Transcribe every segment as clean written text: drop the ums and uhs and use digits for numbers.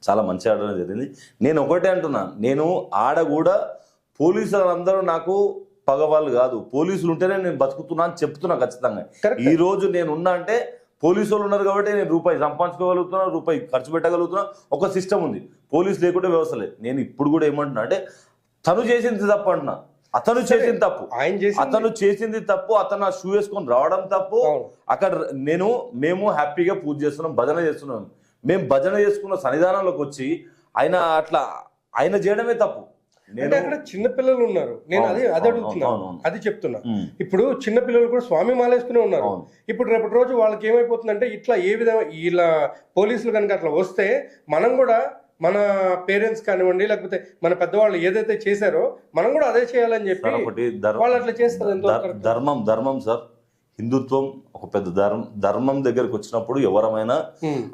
చాలా మంచి ఆడడం జరిగింది. నేను ఒకటే అంటున్నా, నేను ఆడ కూడా పోలీసులందరూ నాకు పగవాళ్ళు కాదు, పోలీసులు ఉంటేనే నేను బతుకుతున్నా అని చెప్తున్నా ఖచ్చితంగా. ఈ రోజు నేను ఉన్నా అంటే పోలీసు వాళ్ళు ఉన్నారు కాబట్టి నేను రూపాయి సంపాదించుకోగలుగుతున్నా, రూపాయి ఖర్చు పెట్టగలుగుతున్నా. ఒక సిస్టమ్ ఉంది, పోలీసు లేకుంటే వ్యవస్థ లేదు. నేను ఇప్పుడు కూడా ఏమంటున్నా అంటే తను చేసింది తప్పు అంటున్నా, అతను చేసింది తప్పు, అతను చేసింది తప్పు, అతను ఆ షూ వేసుకొని రావడం తప్పు. అక్కడ మేము హ్యాపీగా పూజ చేస్తున్నాం, భజన చేస్తున్నాం. మేము భజన చేసుకున్న సన్నిధానంలోకి వచ్చి ఆయన చేయడమే తప్పు. అంటే అక్కడ చిన్నపిల్లలు ఉన్నారు, నేను అదే అడుగుతున్నాను, అది చెప్తున్నా. ఇప్పుడు చిన్నపిల్లలు కూడా స్వామి మాలేసుకునే ఉన్నారు. ఇప్పుడు రేపటి రోజు వాళ్ళకి ఏమైపోతుందంటే ఇట్లా ఏ విధంగా ఇలా పోలీసులు కనుక అట్లా వస్తే మనం కూడా మన పేరెంట్స్ కానివ్వండి, లేకపోతే మన పెద్దవాళ్ళు ఏదైతే చేశారో మనం కూడా అదే చేయాలని చెప్పి వాళ్ళు అట్లా చేస్తారు. ధర్మం సార్, హిందుత్వం ఒక పెద్ద ధర్మం దగ్గరకు వచ్చినప్పుడు ఎవరమైనా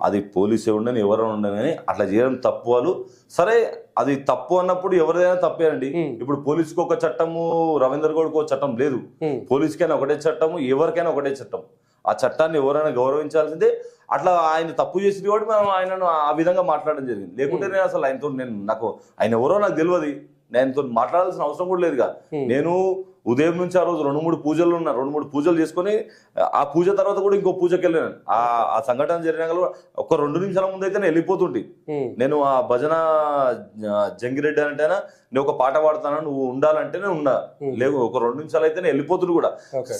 అది పోలీసు ఉండని ఎవరైనా ఉండని అట్లా చేయడం తప్పు. వాళ్ళు సరే అది తప్పు అన్నప్పుడు ఎవరిదైనా తప్పే అండి. ఇప్పుడు పోలీసుకి ఒక చట్టము, రవీంద్ర గౌడ్కి ఒక చట్టం లేదు. పోలీసుకైనా ఒకటే చట్టము, ఎవరికైనా ఒకటే చట్టం. ఆ చట్టాన్ని ఎవరైనా గౌరవించాల్సిందే. అట్లా ఆయన తప్పు చేసిన కాబట్టి మనం ఆయనను ఆ విధంగా మాట్లాడడం జరిగింది. లేకుంటే నేను అసలు నాకు ఆయన ఎవరో నాకు తెలియదు, ఆయనతో మాట్లాడాల్సిన అవసరం కూడా లేదుగా. నేను ఉదయం నుంచి ఆ రోజు 2-3 పూజలు ఉన్నా, 2-3 పూజలు చేసుకొని ఆ పూజ తర్వాత కూడా ఇంకో పూజకి వెళ్ళాను. ఆ సంఘటన జరిగిన ఒక 2 నిమిషాల ముందు అయితే నేను వెళ్ళిపోతుంటే, నేను ఆ భజన జంగిరెడ్డి అంటేనా నేను ఒక పాట పాడుతాను, నువ్వు ఉండాలంటే నేను ఉన్నా, లేదు ఒక 2 నిమిషాలు అయితే నేను వెళ్ళిపోతుండు కూడా.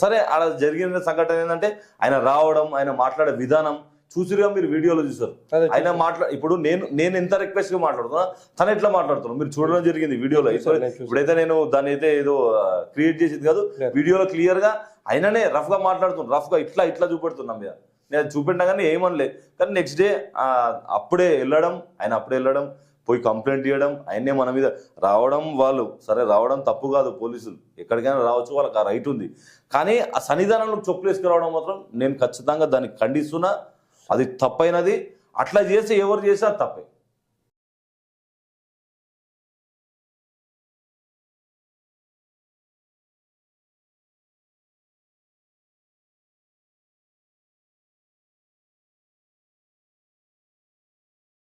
సరే అలా జరిగిన సంఘటన ఏంటంటే ఆయన రావడం, ఆయన మాట్లాడే విధానం చూసిరుగా, మీరు వీడియోలో చూసారు. ఆయన ఇప్పుడు నేను ఎంత రిక్వెస్ట్ గా మాట్లాడుతున్నా, తను ఎట్లా మాట్లాడుతున్నా మీరు చూడడం జరిగింది వీడియోలో. ఇప్పుడైతే నేను దాన్ని అయితే ఏదో క్రియేట్ చేసేది కాదు, వీడియోలో క్లియర్ గా ఆయననే రఫ్ గా మాట్లాడుతున్నాను, రఫ్ గా ఇట్లా చూపెడుతున్నా మీద. నేను చూపెట్టినా కానీ ఏమనలే. కానీ నెక్స్ట్ డే అప్పుడే వెళ్ళడం, పోయి కంప్లైంట్ ఇవ్వడం, ఆయన్నే మన మీద రావడం. వాళ్ళు సరే రావడం తప్పు కాదు, పోలీసులు ఎక్కడికైనా రావచ్చు, వాళ్ళకి ఆ రైట్ ఉంది. కానీ ఆ సన్నిధానంలో చొప్పులు వేసుకురావడం మాత్రం నేను ఖచ్చితంగా దాన్ని ఖండిస్తున్నా. అది తప్పైనది. అట్లా చేసి ఎవరు చేసినా తప్పే.